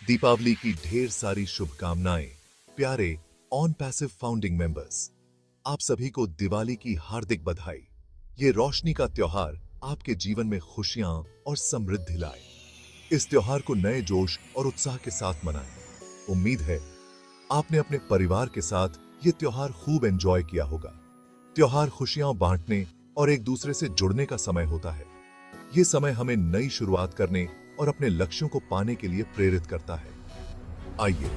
दीपावली की ढेर सारी शुभकामनाएं प्यारे ऑन पैसिव फाउंडिंग मेंबर्स। आप सभी को दिवाली की हार्दिक बधाई। ये रोशनी का त्योहार आपके जीवन में खुशियां और समृद्धि लाए। इस त्योहार को नए जोश और उत्साह के साथ मनाएं। उम्मीद है आपने अपने परिवार के साथ ये त्योहार खूब एंजॉय किया होगा। त्योहार खुशियां बांटने और एक दूसरे से जुड़ने का समय होता है। ये समय हमें नई शुरुआत करने और अपने लक्ष्यों को पाने के लिए प्रेरित करता है। आइए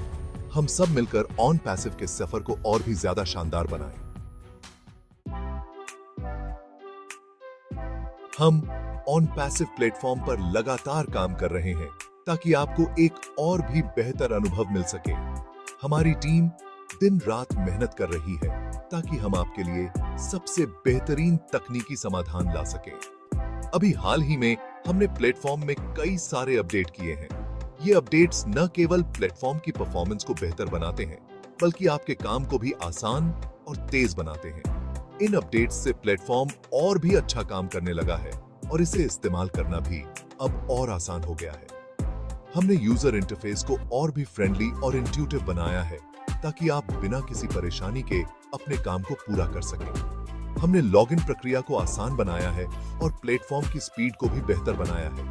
हम सब मिलकर ऑन पैसिव के सफर को और भी ज्यादा शानदार बनाएं। हम ऑन पैसिव प्लेटफॉर्म पर लगातार काम कर रहे हैं ताकि आपको एक और भी बेहतर अनुभव मिल सके। हमारी टीम दिन रात मेहनत कर रही है ताकि हम आपके लिए सबसे बेहतरीन तकनीकी समाधान ला सकें। अभी हाल ही में हमने प्लेटफॉर्म में कई सारे अपडेट किए हैं। ये अपडेट्स न केवल प्लेटफॉर्म की परफॉर्मेंस को बेहतर बनाते हैं, बल्कि आपके काम को भी आसान और तेज बनाते हैं। इन अपडेट्स से प्लेटफॉर्म और भी अच्छा काम करने लगा है और इसे इस्तेमाल करना भी अब और आसान हो गया है। हमने यूजर इंटरफेस को और भी फ्रेंडली और इंट्यूटिव बनाया है ताकि आप बिना किसी परेशानी के अपने काम को पूरा कर सकें। हमने लॉगिन प्रक्रिया को आसान बनाया है और प्लेटफॉर्म की स्पीड को भी बेहतर बनाया है।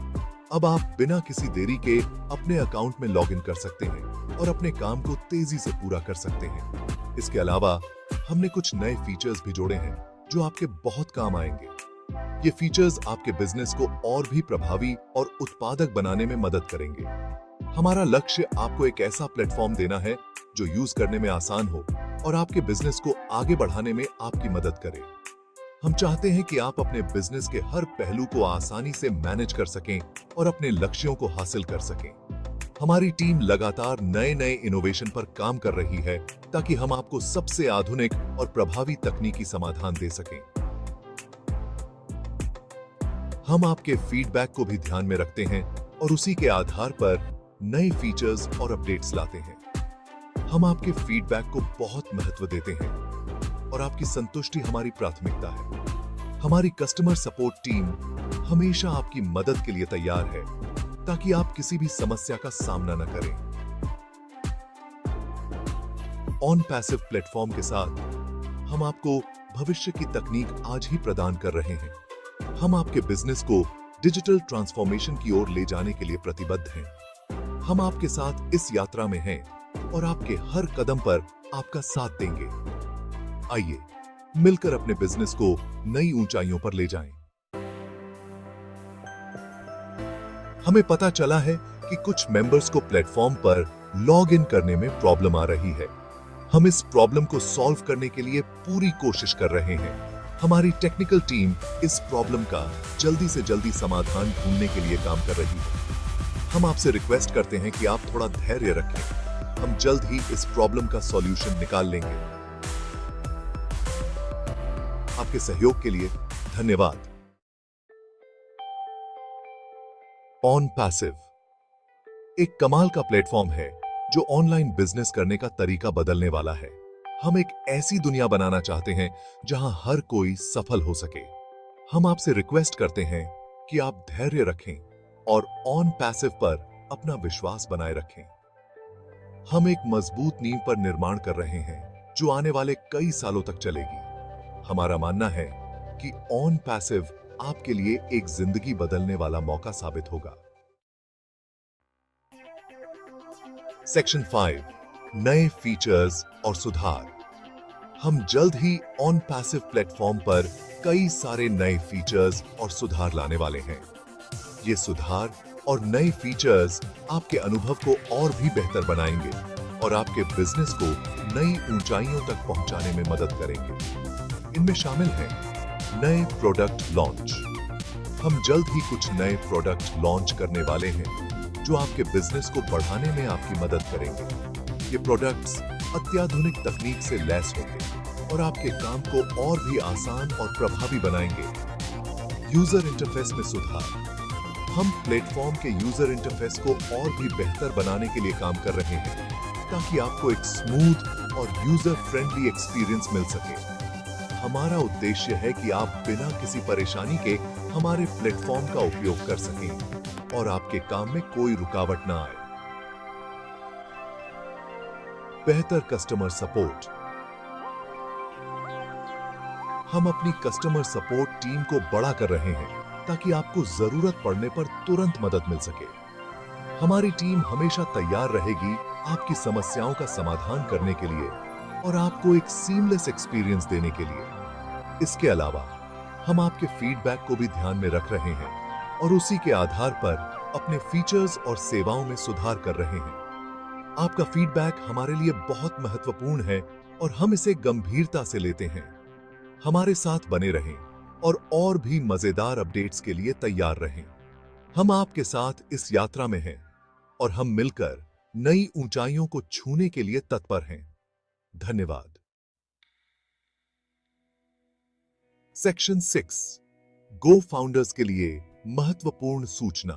अब आप बिना किसी देरी के अपने अकाउंट में लॉगिन कर सकते हैं और अपने काम को तेजी से पूरा कर सकते हैं। इसके अलावा हमने कुछ नए फीचर्स भी जोड़े हैं जो आपके बहुत काम आएंगे। ये फीचर्स आपके बिजनेस को और भी प्रभावी और उत्पादक बनाने में मदद करेंगे। हमारा लक्ष्य आपको एक ऐसा प्लेटफॉर्म देना है जो यूज करने में आसान हो और आपके बिजनेस को आगे बढ़ाने में आपकी मदद करे। हम चाहते हैं कि आप अपने बिजनेस के हर पहलू को आसानी से मैनेज कर सकें और अपने लक्ष्यों को हासिल कर सकें। हमारी टीम लगातार नए इनोवेशन पर काम कर रही है ताकि हम आपको सबसे आधुनिक और प्रभावी तकनीकी समाधान दे सकें। हम आपके फीडबैक को भी ध्यान में रखते हैं और उसी के आधार पर नए फीचर्स और अपडेट्स लाते हैं। हम आपके फीडबैक को बहुत महत्व देते हैं और आपकी संतुष्टि हमारी प्राथमिकता है। हमारी कस्टमर सपोर्ट टीम हमेशा आपकी मदद के लिए तैयार है ताकि आप किसी भी समस्या का सामना न करें। ऑन पैसिव प्लेटफॉर्म के साथ हम आपको भविष्य की तकनीक आज ही प्रदान कर रहे हैं। हम आपके बिजनेस को डिजिटल ट्रांसफॉर्मेशन की ओर ले जाने के लिए प्रतिबद्ध हैं। हम आपके साथ इस यात्रा में हैं और आपके हर कदम पर आपका साथ देंगे। आइए मिलकर अपने बिजनेस को नई ऊंचाइयों पर ले जाएं। हमें पता चला है कि कुछ मेंबर्स को प्लेटफॉर्म पर लॉग इन करने में प्रॉब्लम आ रही है। हम इस प्रॉब्लम को सॉल्व करने के लिए पूरी कोशिश कर रहे हैं। हमारी टेक्निकल टीम इस प्रॉब्लम का जल्दी से जल्दी समाधान ढूंढने के लिए काम कर रही है। हम आपसे रिक्वेस्ट करते हैं कि आप थोड़ा धैर्य रखें। हम जल्द ही इस प्रॉब्लम का सॉल्यूशन निकाल लेंगे। आपके सहयोग के लिए धन्यवाद। ऑन पैसिव एक कमाल का प्लेटफॉर्म है जो ऑनलाइन बिजनेस करने का तरीका बदलने वाला है। हम एक ऐसी दुनिया बनाना चाहते हैं जहां हर कोई सफल हो सके। हम आपसे रिक्वेस्ट करते हैं कि आप धैर्य रखें और ऑन पैसिव पर अपना विश्वास बनाए रखें। हम एक मजबूत नींव पर निर्माण कर रहे हैं जो आने वाले कई सालों तक चलेगी। हमारा मानना है कि ऑन पैसिव आपके लिए एक जिंदगी बदलने वाला मौका साबित होगा। सेक्शन 5 नए फीचर्स और सुधार। हम जल्द ही ऑन पैसिव प्लेटफॉर्म पर कई सारे नए फीचर्स और सुधार लाने वाले हैं। ये सुधार और नए फीचर्स आपके अनुभव को और भी बेहतर बनाएंगे और आपके बिजनेस को नई ऊंचाइयों तक पहुंचाने में मदद करेंगे। इनमें शामिल हैं नए प्रोडक्ट लॉन्च। हम जल्द ही कुछ नए प्रोडक्ट लॉन्च करने वाले हैं जो आपके बिजनेस को बढ़ाने में आपकी मदद करेंगे। ये प्रोडक्ट्स अत्याधुनिक तकनीक से लैस होंगे और आपके काम को और भी आसान और प्रभावी बनाएंगे। यूजर इंटरफेस में सुधार। हम प्लेटफॉर्म के यूजर इंटरफेस को और भी बेहतर बनाने के लिए काम कर रहे हैं ताकि आपको एक स्मूथ और यूजर फ्रेंडली एक्सपीरियंस मिल सके। हमारा उद्देश्य है कि आप बिना किसी परेशानी के हमारे प्लेटफॉर्म का उपयोग कर सकें और आपके काम में कोई रुकावट ना आए। बेहतर कस्टमर सपोर्ट। हम अपनी कस्टमर सपोर्ट टीम को बड़ा कर रहे हैं ताकि आपको जरूरत पड़ने पर तुरंत मदद मिल सके। हमारी टीम हमेशा तैयार रहेगी आपकी समस्याओं का समाधान करने के लिए और आपको एक सीमलेस एक्सपीरियंस देने के लिए। इसके अलावा हम आपके फीडबैक को भी ध्यान में रख रहे हैं और उसी के आधार पर अपने फीचर्स और सेवाओं में सुधार कर रहे हैं। आपका फीडबैक हमारे लिए बहुत महत्वपूर्ण है और हम इसे गंभीरता से लेते हैं। हमारे साथ बने रहें और भी मजेदार अपडेट्स के लिए तैयार रहें। हम आपके साथ इस यात्रा में हैं और हम मिलकर नई ऊंचाइयों को छूने के लिए तत्पर हैं। धन्यवाद। सेक्शन 6, गो फाउंडर्स के लिए महत्वपूर्ण सूचना।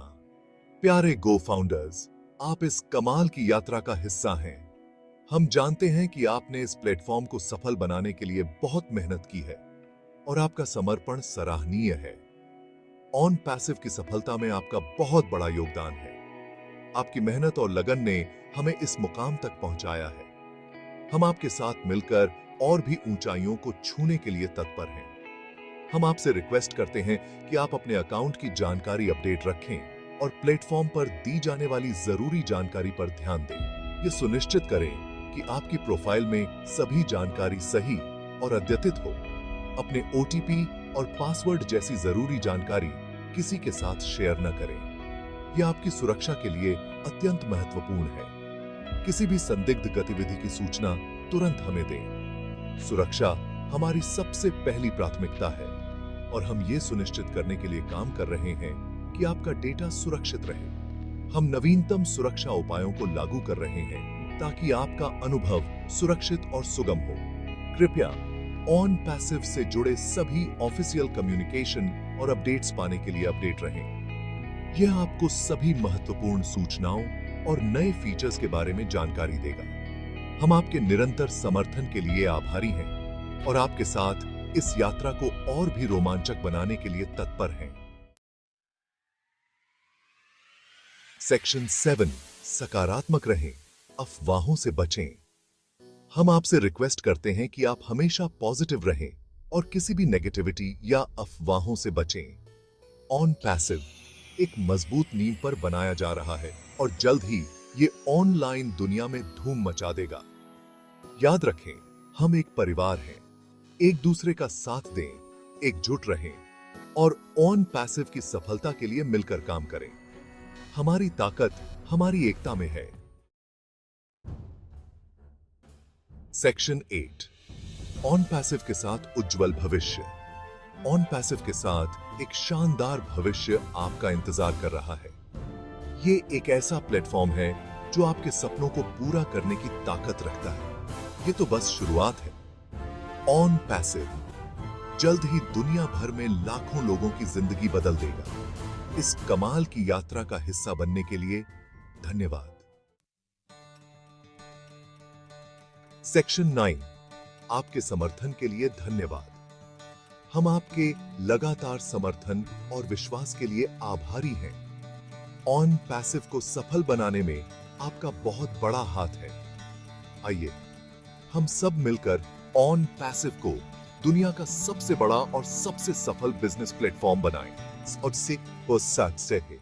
प्यारे गो फाउंडर्स, आप इस कमाल की यात्रा का हिस्सा हैं। हम जानते हैं कि आपने इस प्लेटफॉर्म को सफल बनाने के लिए बहुत मेहनत की है और आपका समर्पण सराहनीय है। ऑन पैसिव की सफलता में आपका बहुत बड़ा योगदान है। आपकी मेहनत और लगन ने हमें इस मुकाम तक पहुंचाया है। हम आपके साथ मिलकर और भी ऊंचाइयों को छूने के लिए तत्पर हैं। हम आपसे रिक्वेस्ट करते हैं कि आप अपने अकाउंट की जानकारी अपडेट रखें और प्लेटफॉर्म पर दी जाने वाली जरूरी जानकारी पर ध्यान दें। ये सुनिश्चित करें कि आपकी प्रोफाइल में सभी जानकारी सही और अद्यतित हो। अपने OTP और पासवर्ड जैसी जरूरी जानकारी किसी के साथ शेयर न करें। यह आपकी सुरक्षा के लिए अत्यंत महत्वपूर्ण है। किसी भी संदिग्ध गतिविधि की सूचना तुरंत हमें दें। सुरक्षा हमारी सबसे पहली प्राथमिकता है और हम ये सुनिश्चित करने के लिए काम कर रहे हैं कि आपका डेटा सुरक्षित रहे। हम नवीनतम सुरक्षा उपायों को लागू कर रहे हैं ताकि आपका अनुभव सुरक्षित और सुगम हो। कृपया ऑन पैसिव से जुड़े सभी ऑफिशियल कम्युनिकेशन और अपडेट्स पाने के लिए अपडेट रहें। यह आपको सभी महत्वपूर्ण सूचनाओं और नए फीचर्स के बारे में जानकारी देगा। हम आपके निरंतर समर्थन के लिए आभारी हैं और आपके साथ इस यात्रा को और भी रोमांचक बनाने के लिए तत्पर हैं। सेक्शन 7, सकारात्मक रहें, अफवाहों से बचें। हम आपसे रिक्वेस्ट करते हैं कि आप हमेशा पॉजिटिव रहें और किसी भी नेगेटिविटी या अफवाहों से बचें। ऑन पैसिव एक मजबूत नींव पर बनाया जा रहा है और जल्द ही ये ऑनलाइन दुनिया में धूम मचा देगा। याद रखें, हम एक परिवार हैं। एक दूसरे का साथ दें, एकजुट रहें और ऑन पैसिव की सफलता के लिए मिलकर काम करें। हमारी ताकत हमारी एकता में है। सेक्शन 8, ऑन पैसिव के साथ उज्जवल भविष्य। ऑन पैसिव के साथ एक शानदार भविष्य आपका इंतजार कर रहा है। ये एक ऐसा प्लेटफॉर्म है जो आपके सपनों को पूरा करने की ताकत रखता है। ये तो बस शुरुआत है। ऑन पैसिव जल्द ही दुनिया भर में लाखों लोगों की जिंदगी बदल देगा। इस कमाल की यात्रा का हिस्सा बनने के लिए धन्यवाद। सेक्शन 9, आपके समर्थन के लिए धन्यवाद। हम आपके लगातार समर्थन और विश्वास के लिए आभारी हैं। ऑन पैसिव को सफल बनाने में आपका बहुत बड़ा हाथ है। आइए हम सब मिलकर ऑन पैसिव को दुनिया का सबसे बड़ा और सबसे सफल बिजनेस प्लेटफॉर्म बनाएं और से हो सकते हैं।